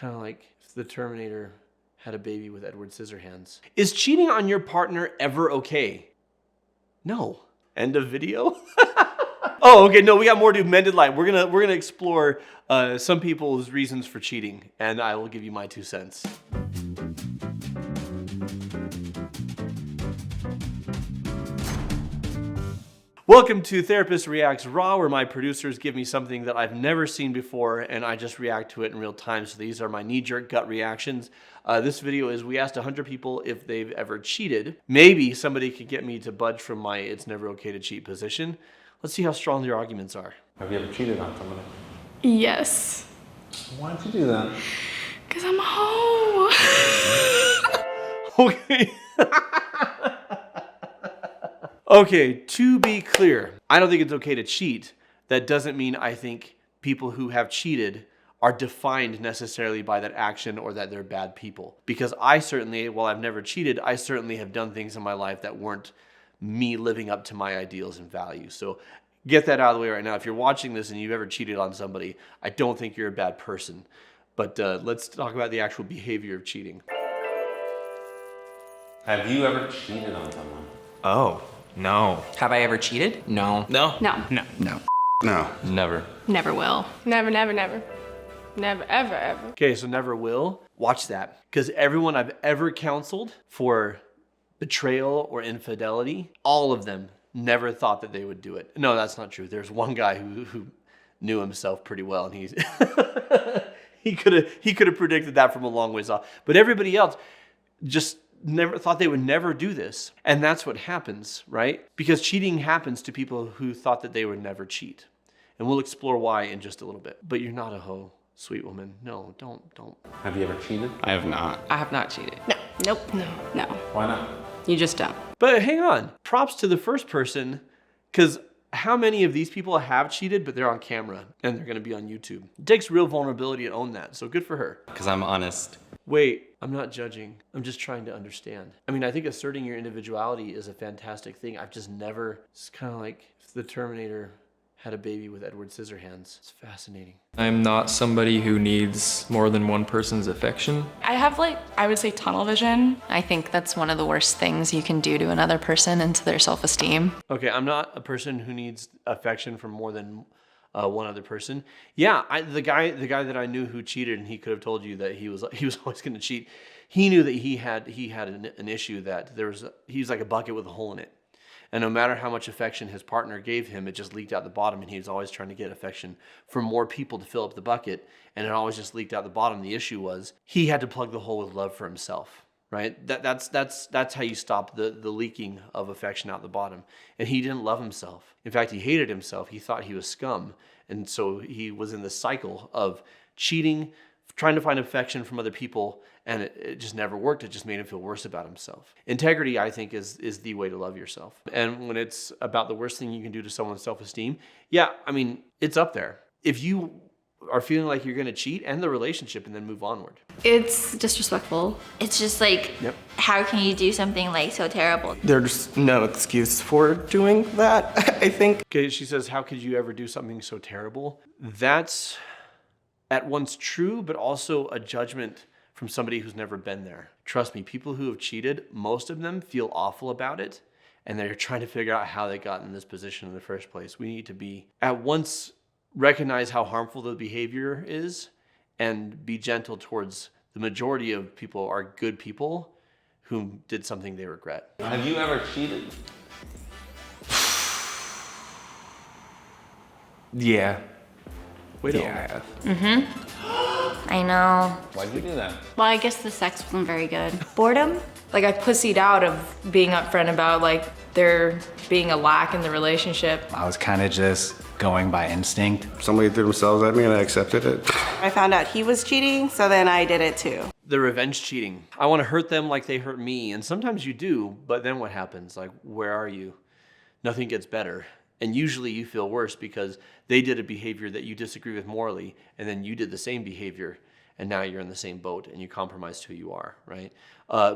kind of like if the Terminator had a baby with Edward Scissorhands. Is cheating on your partner ever okay? No. End of video? Oh, okay, no, we got more to Mended Light. We're gonna explore some people's reasons for cheating, and I will give you my 2 cents. Welcome to Therapist Reacts Raw, where my producers give me something that I've never seen before, and I just react to it in real time. So these are my knee-jerk gut reactions. This video is, we asked 100 people if they've ever cheated. Maybe somebody could get me to budge from my it's never okay to cheat position. Let's see how strong their arguments are. Have you ever cheated on somebody? Yes. Why'd you do that? Because I'm home. Okay. Okay, to be clear, I don't think it's okay to cheat. That doesn't mean I think people who have cheated are defined necessarily by that action or that they're bad people. Because I certainly, while I've never cheated, I certainly have done things in my life that weren't me living up to my ideals and values. So get that out of the way right now. If you're watching this and you've ever cheated on somebody, I don't think you're a bad person. But let's talk about the actual behavior of cheating. Have you ever cheated on someone? Oh, no. Have I ever cheated? No. No? No. No. No. No. Never. Never will. Never, never, never. Never, ever, ever. Okay, so never will. Watch that. Because everyone I've ever counseled for betrayal or infidelity, all of them never thought that they would do it. No, that's not true. There's one guy who knew himself pretty well, and he's he could have predicted that from a long ways off. But everybody else just never thought they would never do this. And that's what happens, right? Because cheating happens to people who thought that they would never cheat. And we'll explore why in just a little bit. But you're not a hoe, sweet woman. No, don't. Have you ever cheated? I have not. I have not cheated. No. Nope. No. No. Why not? You just don't. But hang on, props to the first person, because how many of these people have cheated, but they're on camera and they're gonna be on YouTube? It takes real vulnerability to own that, so good for her. Because I'm honest. Wait, I'm not judging. I'm just trying to understand. I mean, I think asserting your individuality is a fantastic thing. I've just never, it's kind of like if the Terminator had a baby with Edward Scissorhands. It's fascinating. I'm not somebody who needs more than one person's affection. I have I would say tunnel vision. I think that's one of the worst things you can do to another person and to their self-esteem. Okay, I'm not a person who needs affection from more than one other person. Yeah, the guy that I knew who cheated, and he could have told you that he was always going to cheat. He knew that he had an issue that he was like a bucket with a hole in it. And no matter how much affection his partner gave him, it just leaked out the bottom, and he was always trying to get affection from more people to fill up the bucket, and it always just leaked out the bottom. The issue was he had to plug the hole with love for himself, right? That's how you stop the leaking of affection out the bottom. And he didn't love himself. In fact, he hated himself. He thought he was scum. And so he was in this cycle of cheating, trying to find affection from other people, and it just never worked. It just made him feel worse about himself. Integrity, I think, is the way to love yourself. And when it's about the worst thing you can do to someone's self-esteem, yeah, I mean, it's up there. If you are feeling like you're gonna cheat, end the relationship and then move onward. It's disrespectful. It's just like, Yep. How can you do something like so terrible? There's no excuse for doing that, I think. Okay, she says, how could you ever do something so terrible? That's at once true, but also a judgment from somebody who's never been there. Trust me, people who have cheated, most of them feel awful about it, and they're trying to figure out how they got in this position in the first place. We need to be at once recognize how harmful the behavior is and be gentle towards the majority of people are good people who did something they regret. Have you ever cheated? Yeah. Wait, Yeah, I have. I know. Why'd you do that? Well, I guess the sex wasn't very good. Boredom? Like I pussied out of being upfront about there being a lack in the relationship. I was kind of just going by instinct. Somebody threw themselves at me and I accepted it. I found out he was cheating, so then I did it too. The revenge cheating. I want to hurt them like they hurt me. And sometimes you do, but then what happens? Like, where are you? Nothing gets better. And usually you feel worse because they did a behavior that you disagree with morally, and then you did the same behavior, and now you're in the same boat and you compromised who you are, right?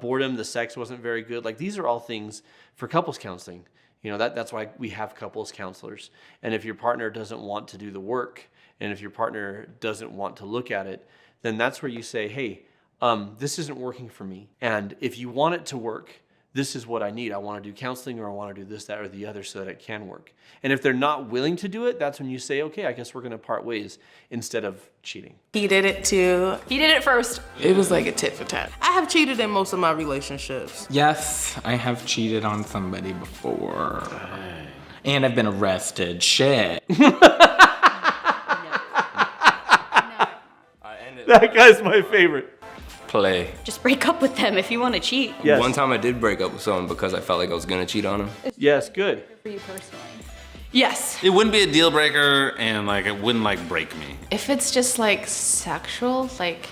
Boredom, the sex wasn't very good. Like, these are all things for couples counseling. You know, that's why we have couples counselors. And if your partner doesn't want to do the work, and if your partner doesn't want to look at it, then that's where you say, hey, this isn't working for me. And if you want it to work, this is what I need. I want to do counseling, or I want to do this, that, or the other so that it can work. And if they're not willing to do it, that's when you say, okay, I guess we're going to part ways instead of cheating. He did it too. He did it first. It was like a tit for tat. I have cheated in most of my relationships. Yes, I have cheated on somebody before. And I've been arrested. Shit. That guy's my favorite. Play. Just break up with them if you want to cheat. Yes. One time I did break up with someone because I felt like I was gonna cheat on him. Yes, good. For you personally. Yes. It wouldn't be a deal breaker, and like it wouldn't like break me. If it's just like sexual, like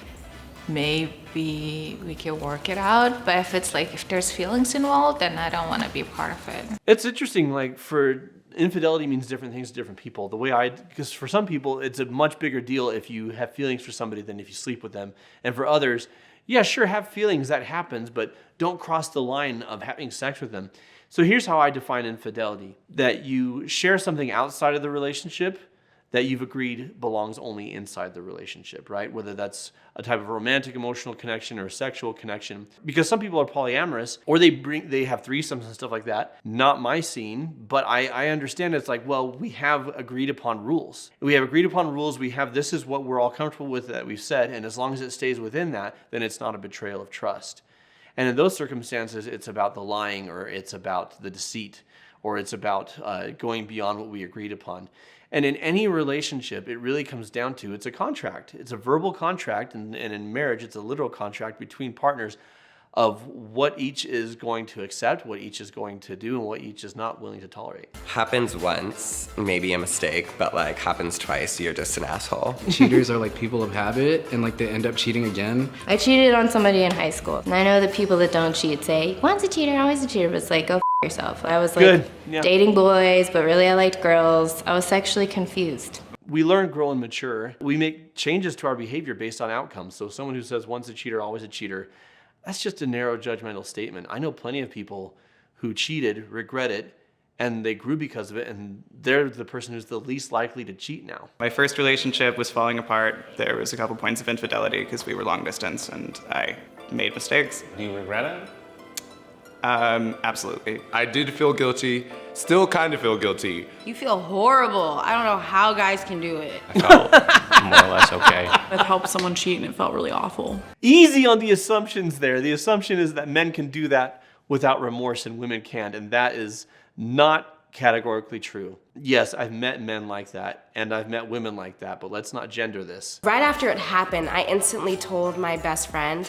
maybe we could work it out. But if it's like, if there's feelings involved, then I don't want to be part of it. It's interesting, like for infidelity means different things to different people. Because for some people, it's a much bigger deal if you have feelings for somebody than if you sleep with them. And for others, yeah, sure, have feelings, that happens, but don't cross the line of having sex with them. So here's how I define infidelity: that you share something outside of the relationship that you've agreed belongs only inside the relationship, right? Whether that's a type of romantic emotional connection or a sexual connection. Because some people are polyamorous, or they have threesomes and stuff like that. Not my scene, but I understand it's like, well, we have agreed upon rules. We have agreed upon rules, this is what we're all comfortable with that we've said, and as long as it stays within that, then it's not a betrayal of trust. And in those circumstances, it's about the lying, or it's about the deceit, or it's about going beyond what we agreed upon. And in any relationship, it really comes down to, it's a contract. It's a verbal contract, and in marriage, it's a literal contract between partners of what each is going to accept, what each is going to do, and what each is not willing to tolerate. Happens once, maybe a mistake, but like happens twice, you're just an asshole. Cheaters are like people of habit, and like they end up cheating again. I cheated on somebody in high school. And I know that people that don't cheat say, once a cheater, always a cheater, but it's like, go yourself. I was like dating boys, but really I liked girls. I was sexually confused. We learn, grow, and mature. We make changes to our behavior based on outcomes. So someone who says once a cheater, always a cheater, that's just a narrow judgmental statement. I know plenty of people who cheated, regret it, and they grew because of it, and they're the person who's the least likely to cheat now. My first relationship was falling apart. There was a couple points of infidelity because we were long distance and I made mistakes. Do you regret it? Absolutely. I did feel guilty, still kind of feel guilty. You feel horrible. I don't know how guys can do it. I felt more or less okay. I've helped someone cheat and it felt really awful. Easy on the assumptions there. The assumption is that men can do that without remorse and women can't, and that is not categorically true. Yes, I've met men like that, and I've met women like that, but let's not gender this. Right after it happened, I instantly told my best friend,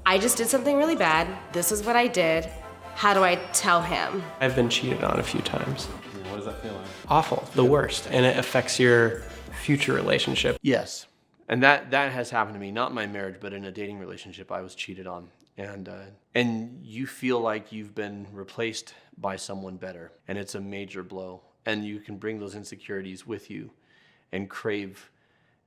I just did something really bad. This is what I did. How do I tell him? I've been cheated on a few times. What does that feel like? Awful, the worst, and it affects your future relationship. Yes, and that has happened to me, not in my marriage, but in a dating relationship. I was cheated on, and you feel like you've been replaced by someone better, and it's a major blow, and you can bring those insecurities with you and crave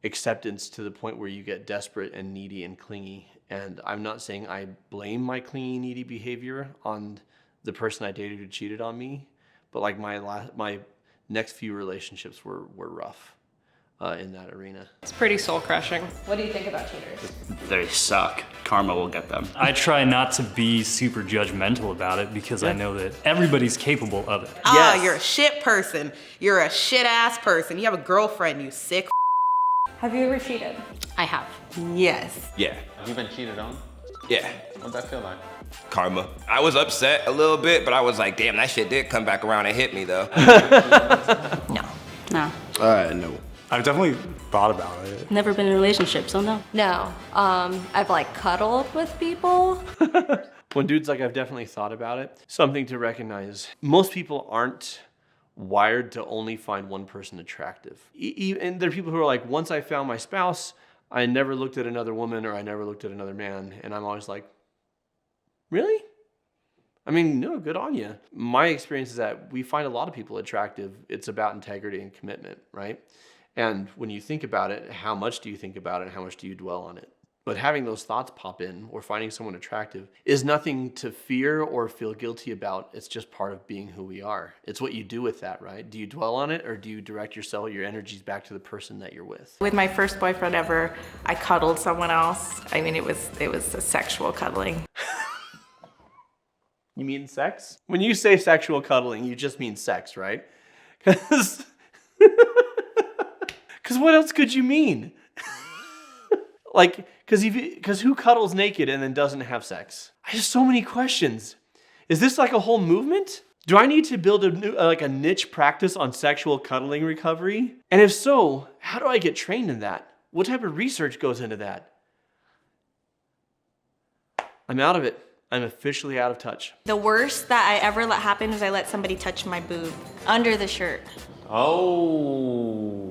acceptance to the point where you get desperate and needy and clingy. And I'm not saying I blame my clingy, needy behavior on the person I dated who cheated on me, but like my next few relationships were rough in that arena. It's pretty soul crushing. What do you think about cheaters? They suck. Karma will get them. I try not to be super judgmental about it because I know that everybody's capable of it. Ah, you're a shit person. You're a shit ass person. You have a girlfriend, you sick. Have you ever cheated? I have. Yes. Yeah. Have you been cheated on? Yeah. What'd that feel like? Karma. I was upset a little bit, but I was like, damn, that shit did come back around and hit me though. No. No. No. I've definitely thought about it. Never been in a relationship, so no. No. I've like cuddled with people. When dude's like, I've definitely thought about it, something to recognize. Most people aren't wired to only find one person attractive. And there are people who are like, once I found my spouse, I never looked at another woman or I never looked at another man. And I'm always like, really? I mean, no, good on you. My experience is that we find a lot of people attractive. It's about integrity and commitment, right? And when you think about it, how much do you think about it and how much do you dwell on it? But having those thoughts pop in or finding someone attractive is nothing to fear or feel guilty about. It's just part of being who we are. It's what you do with that, right? Do you dwell on it or do you direct your energies back to the person that you're with? With my first boyfriend ever, I cuddled someone else. I mean, it was a sexual cuddling. You mean sex? When you say sexual cuddling, you just mean sex, right? Because what else could you mean? Like, because who cuddles naked and then doesn't have sex? I have so many questions. Is this like a whole movement? Do I need to build a niche practice on sexual cuddling recovery? And if so, how do I get trained in that? What type of research goes into that? I'm out of it. I'm officially out of touch. The worst that I ever let happen was I let somebody touch my boob under the shirt. Oh.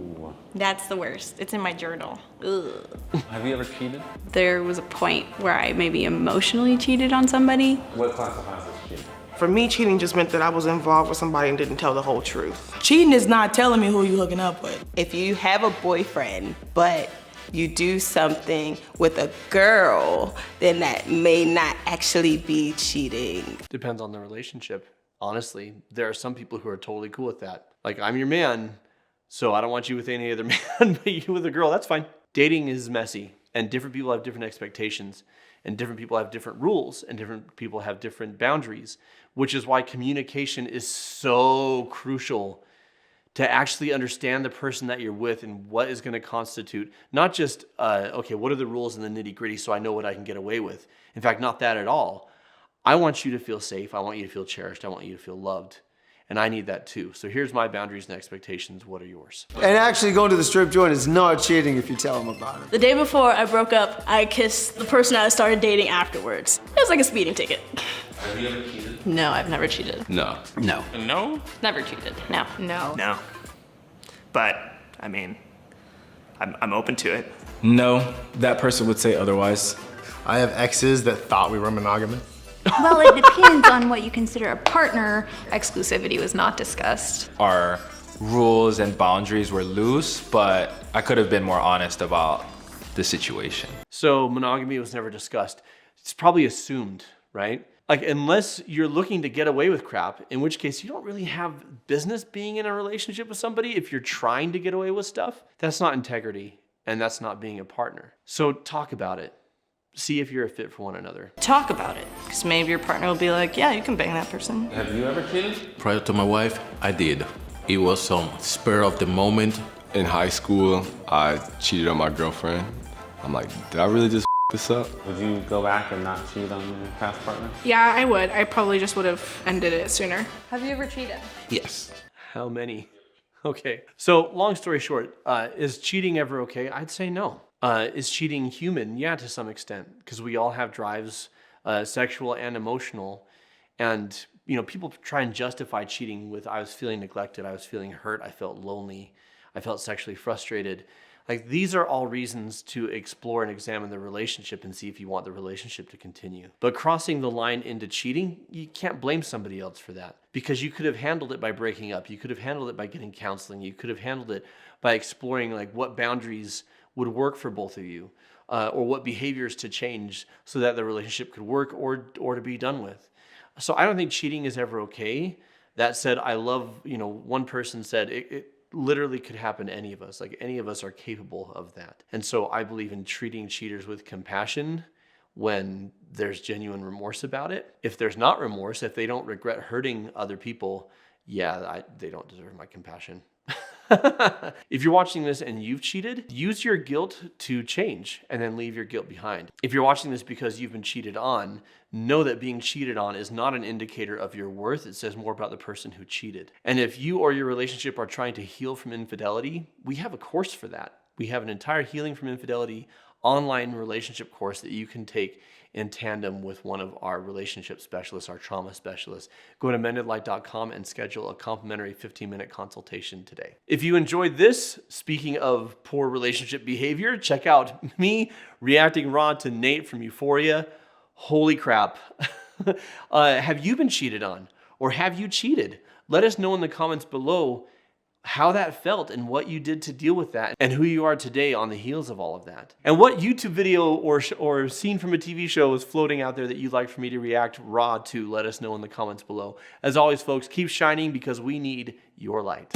That's the worst. It's in my journal. Ugh. Have you ever cheated? There was a point where I maybe emotionally cheated on somebody. What classifies as cheating? For me, cheating just meant that I was involved with somebody and didn't tell the whole truth. Cheating is not telling me who you hooking up with. If you have a boyfriend, but you do something with a girl, then that may not actually be cheating. Depends on the relationship. Honestly, there are some people who are totally cool with that. Like, I'm your man, so I don't want you with any other man, but you with a girl, that's fine. Dating is messy, and different people have different expectations, and different people have different rules, and different people have different boundaries, which is why communication is so crucial to actually understand the person that you're with and what is going to constitute, not just, okay, what are the rules in the nitty gritty so I know what I can get away with? In fact, not that at all. I want you to feel safe. I want you to feel cherished. I want you to feel loved. And I need that too. So here's my boundaries and expectations. What are yours? And actually going to the strip joint is not cheating if you tell them about it. The day before I broke up, I kissed the person I started dating afterwards. It was like a speeding ticket. Have you ever cheated? No, I've never cheated. No. No. No? Never cheated. No. No. No. But, I mean, I'm open to it. No, that person would say otherwise. I have exes that thought we were monogamous. Well, it depends on what you consider a partner. Exclusivity was not discussed. Our rules and boundaries were loose, but I could have been more honest about the situation. So monogamy was never discussed. It's probably assumed, right? Like, unless you're looking to get away with crap, in which case you don't really have business being in a relationship with somebody if you're trying to get away with stuff. That's not integrity, and that's not being a partner. So talk about it. See if you're a fit for one another. Talk about it, because maybe your partner will be like, yeah, you can bang that person. Have you ever cheated? Prior to my wife, I did. It was some spur of the moment. In high school, I cheated on my girlfriend. I'm like, did I really just this up? Would you go back and not cheat on your past partner? Yeah, I would. I probably just would have ended it sooner. Have you ever cheated? Yes. How many? Okay. So long story short, is cheating ever okay? I'd say no. Is cheating human? Yeah, to some extent, because we all have drives, sexual and emotional. And, you know, people try and justify cheating with, I was feeling neglected, I was feeling hurt, I felt lonely, I felt sexually frustrated. Like, these are all reasons to explore and examine the relationship and see if you want the relationship to continue. But crossing the line into cheating, you can't blame somebody else for that, because you could have handled it by breaking up. You could have handled it by getting counseling. You could have handled it by exploring like what boundaries would work for both of you, or what behaviors to change so that the relationship could work or to be done with. So I don't think cheating is ever okay. That said, I love, you know, one person said it literally could happen to any of us. Like, any of us are capable of that. And so I believe in treating cheaters with compassion when there's genuine remorse about it. If there's not remorse, if they don't regret hurting other people, yeah, they don't deserve my compassion. If you're watching this and you've cheated, use your guilt to change and then leave your guilt behind. If you're watching this because you've been cheated on, know that being cheated on is not an indicator of your worth. It says more about the person who cheated. And if you or your relationship are trying to heal from infidelity, we have a course for that. We have an entire Healing from Infidelity online relationship course that you can take in tandem with one of our relationship specialists, our trauma specialists. Go to mendedlight.com and schedule a complimentary 15-minute consultation today. If you enjoyed this, speaking of poor relationship behavior, check out me reacting raw to Nate from Euphoria. Holy crap. Have you been cheated on? Or have you cheated? Let us know in the comments below how that felt and what you did to deal with that and who you are today on the heels of all of that. And what YouTube video or scene from a TV show is floating out there that you'd like for me to react raw to, let us know in the comments below. As always, folks, keep shining because we need your light.